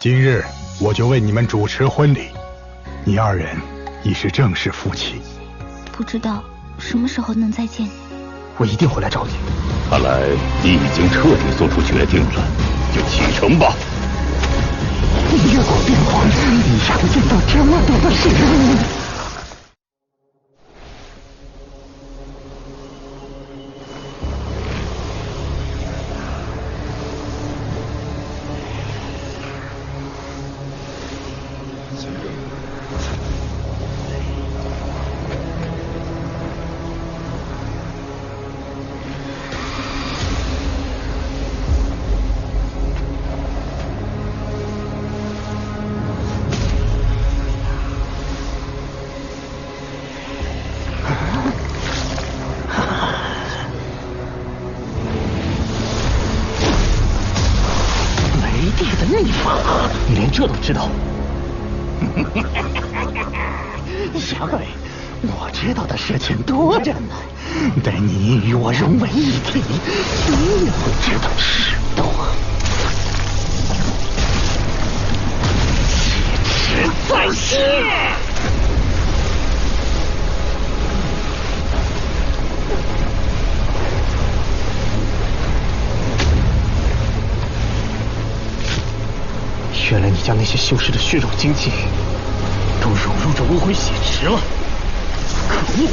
今日我就为你们主持婚礼，你二人已是正式夫妻。不知道什么时候能再见。我一定会来找你。看来你已经彻底做出决定了，就启程吧。越过边荒，一下子见到这么多的事。你连这都知道？小鬼，我知道的事情多着呢。待你与我融为一体，你也会知道事多。挟持在先。原来你将那些修士的血肉精气都融入这污秽血池了，可恶！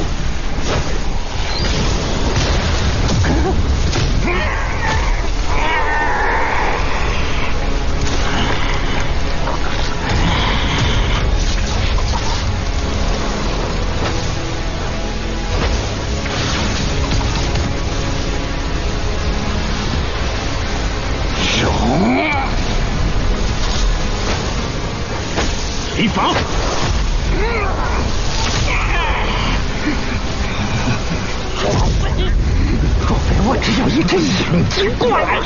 提防！若非我只有一只眼睛过来，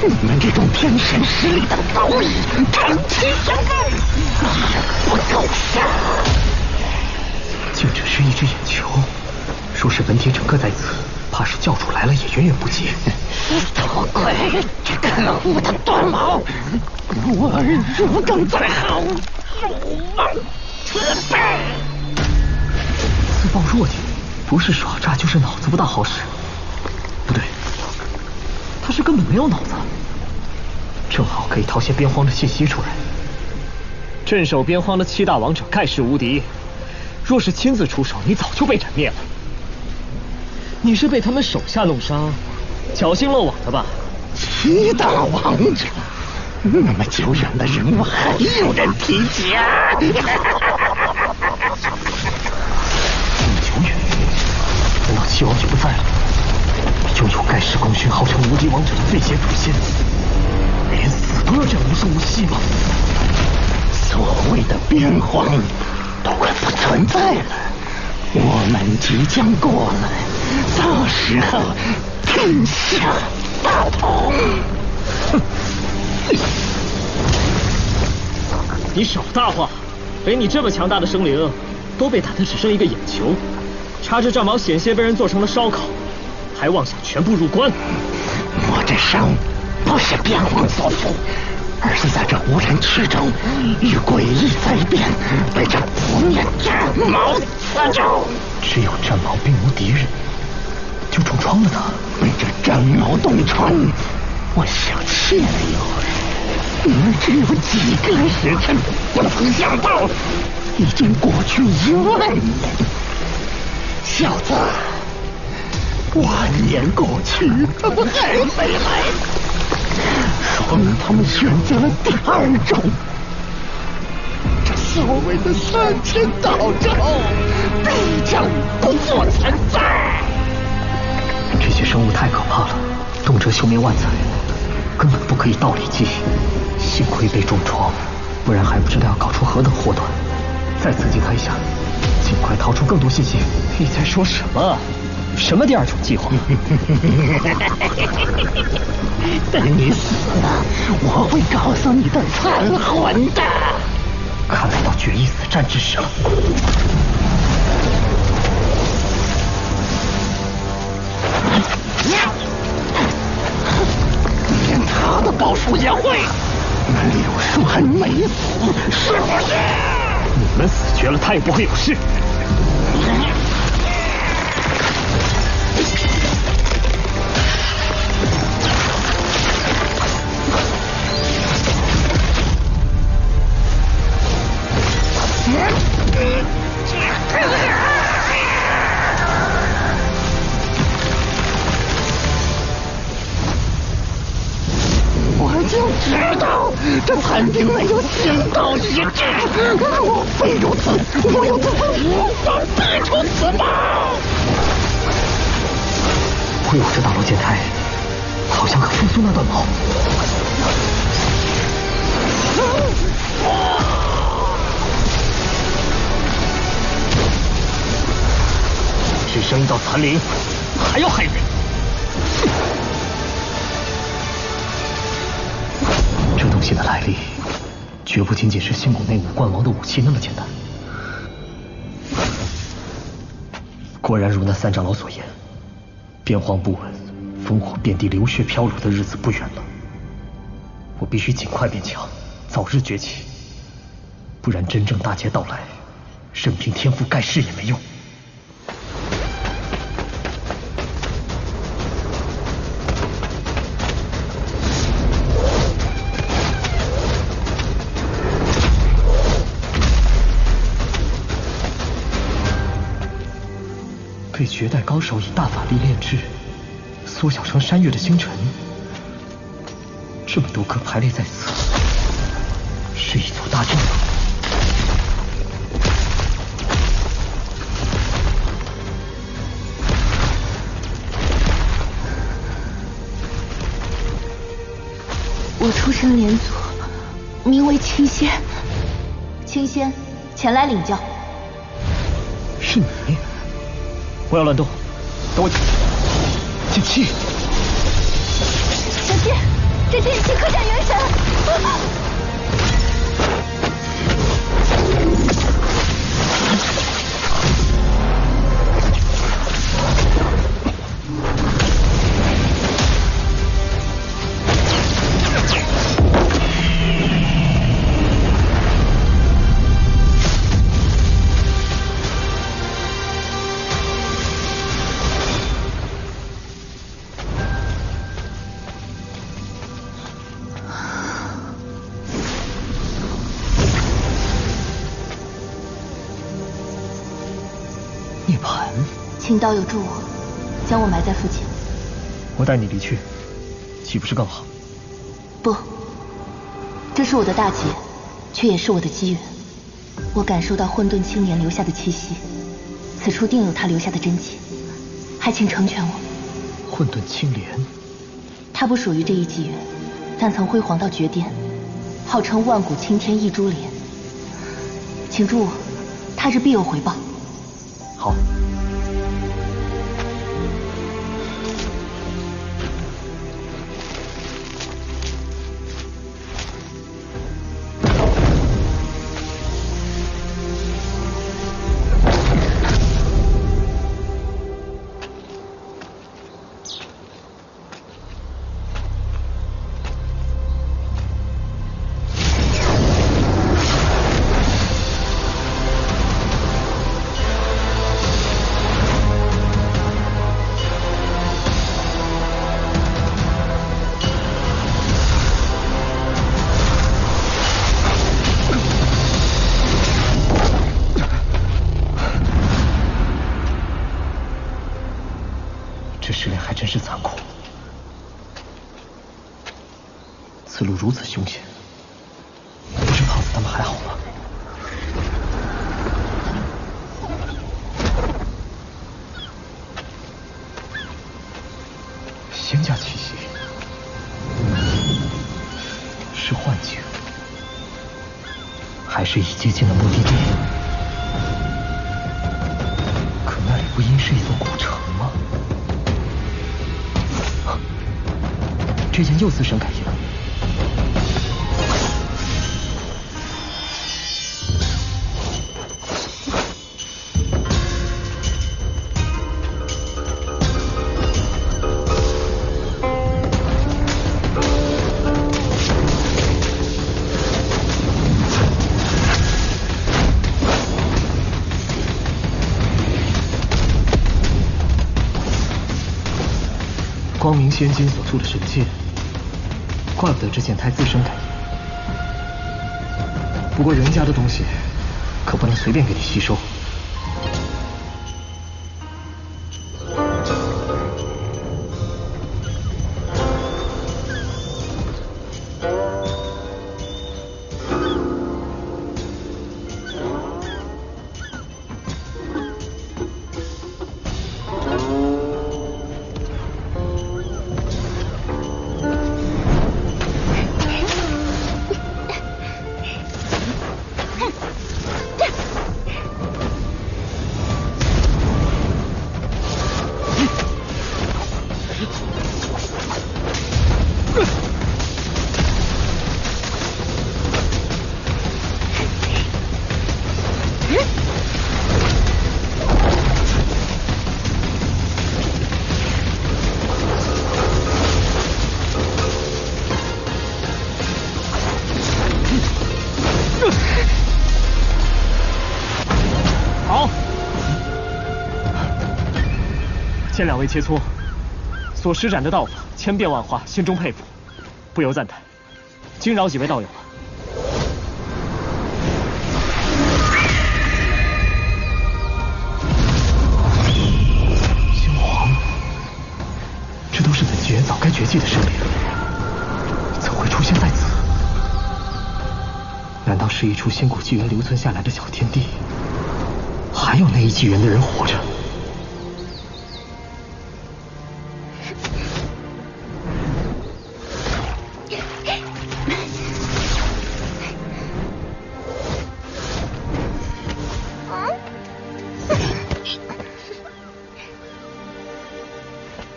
你们这种天神实力的早已成其相背，也不够杀。竟只是一只眼球，若是本体整个在此，怕是教主来了也远远不及。头鬼，这可恶的短毛，我如鲠在喉。入望之辈，自暴弱敌，不是耍诈就是脑子不大好使。不对，他是根本没有脑子，正好可以掏些边荒的信息出来。镇守边荒的7大王者盖世无敌，若是亲自出手，你早就被斩灭了。你是被他们手下弄伤，侥幸漏网的吧？7大王者。那么久远的人物还有人提起啊？这么久远，难道7王就不在了？拥有盖世功勋、号称无敌王者的废邪祖先，连死都要这样无声无息吗？所谓的边荒都快不存在了，我们即将过来，到时候天下大同。哼！你少大话！连你这么强大的生灵，都被打得只剩一个眼球，插着战矛险些被人做成了烧烤，还妄想全部入关。我这伤不是边荒所负，而是在这无人区中与诡异灾变，被这不灭战矛刺中。只有战矛并无敌人，就重创了他。被这战矛洞穿，我小气了一会儿。你们只有几个时辰，我曾想到，已经过去1万年。小子，1万年过去，怎么还没来？说明他们选择了第2种。这所谓的3000道咒，必将不复存在。这些生物太可怕了，动辄休灭万载，根本不可以道理计。幸亏被重创，不然还不知道要搞出何等祸端。再刺激他一下，尽快掏出更多信息。你在说什么？什么第2种计划？等你死了，我会告诉你的残魂的。看来到决一死战之时了。连他的报复也会。留树还没死，是不是？你们死绝了，他也不会有事。我就知道这判定没有天道之志，若非如此，我又怎么无法带出此报？挥舞着大罗剑台，好像可复苏那段矛。只剩一道残灵，还要害人？这东西的来历，绝不仅仅是星谷内武冠王的武器那么简单。果然如那三长老所言，边荒不稳，烽火遍地，流血飘落的日子不远了。我必须尽快变强，早日崛起，不然真正大劫到来，任凭天赋盖世也没用。被绝代高手以大法力炼制，缩小成山岳的星辰，这么多颗排列在此，是一座大阵吗？我出身连族，名为青仙。青仙，前来领教。是你？不要乱动，等我进气。小心，这剑气可斩元神！涅槃，请道友助我，将我埋在附近。我带你离去，岂不是更好？不，这是我的大劫，却也是我的机缘。我感受到混沌青莲留下的气息，此处定有他留下的真迹，还请成全我。混沌青莲，他不属于这一纪元，但曾辉煌到绝巅，号称万古青天一珠莲。请助我，他日必有回报。好。这试炼还真是残酷，此路如此凶险，不知胖子他们还好吗？仙家气息，是幻境，还是已接近了目的地？可那里不应是一座古城吗？这件又自生改意了。光明仙君所铸的神剑，怪不得这剑胎自身感应。不过人家的东西，可不能随便给你吸收。见两位切磋，所施展的道法千变万化，心中佩服，不由赞叹，惊扰几位道友了。星皇，这都是本纪元早该绝迹的生灵，怎会出现在此？难道是一处仙古纪元留存下来的小天地？还有那一纪元的人活着？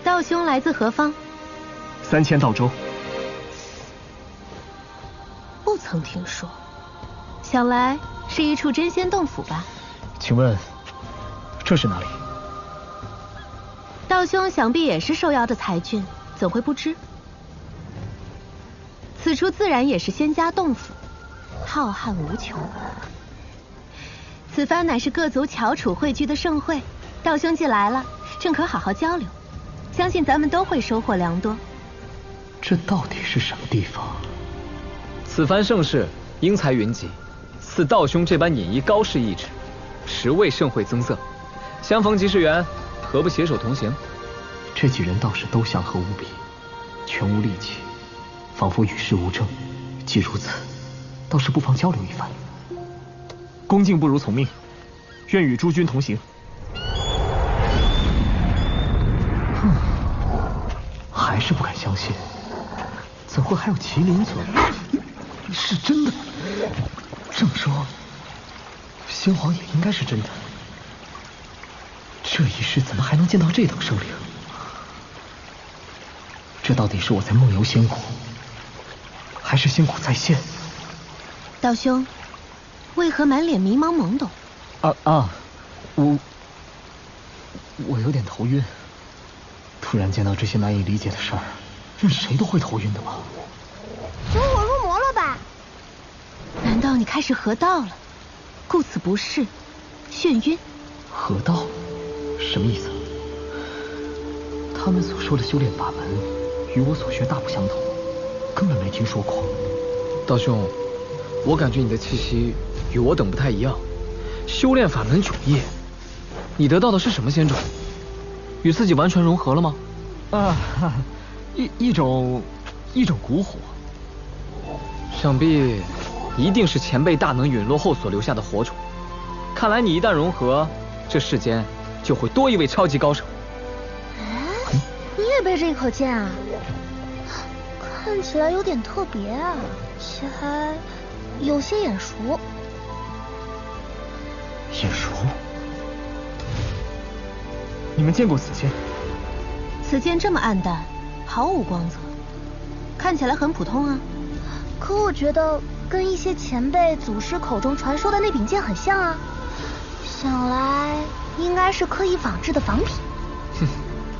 道兄来自何方？3000道州。不曾听说，想来是一处真仙洞府吧？请问这是哪里？道兄想必也是受邀的才俊，怎会不知？此处自然也是仙家洞府，浩瀚无穷。此番乃是各族翘楚汇聚的盛会，道兄既来了，正可好好交流，相信咱们都会收获良多。这到底是什么地方？此番盛世，英才云集，似道兄这般演绎高士意志，实为盛会增色。相逢即是缘，何不携手同行？这几人倒是都祥和无比，全无戾气，仿佛与世无争。既如此，倒是不妨交流一番。恭敬不如从命，愿与诸君同行。还是不敢相信，怎会还有麒麟族？是真的。这么说，先皇也应该是真的。这一世怎么还能见到这等生灵？这到底是我在梦游仙谷，还是仙谷再现？道兄，为何满脸迷茫懵懂？我有点头晕。突然见到这些难以理解的事儿，任谁都会头晕的吧？走火入魔了吧？难道你开始合道了？顾此不是，眩晕。合道？什么意思？他们所说的修炼法门，与我所学大不相同，根本没听说过。道兄，我感觉你的气息与我等不太一样。修炼法门迥异，你得到的是什么仙种？与自己完全融合了吗？一种蛊火。想必一定是前辈大能陨落后所留下的火种。看来你一旦融合，这世间就会多一位超级高手。你也背着一口剑啊？看起来有点特别啊，且还有些眼熟。眼熟？你们见过此剑？此剑这么暗淡，毫无光泽，看起来很普通啊。可我觉得跟一些前辈祖师口中传说的那柄剑很像啊，想来应该是刻意仿制的仿品。哼，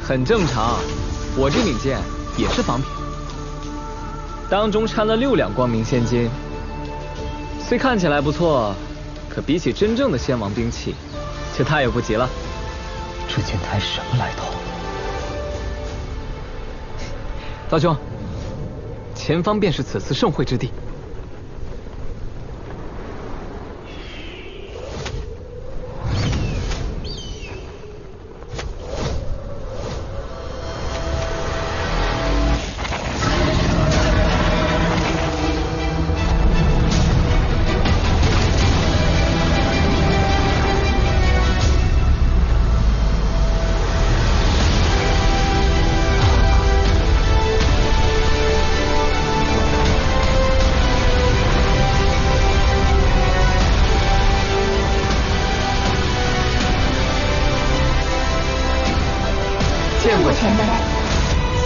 很正常，我这柄剑也是仿品，当中掺了6两光明仙金，虽看起来不错，可比起真正的仙王兵器，却太有不及了。这剑胎什么来头？道兄，前方便是此次盛会之地。见过前辈，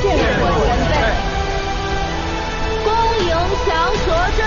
见过前辈。恭迎降蛇真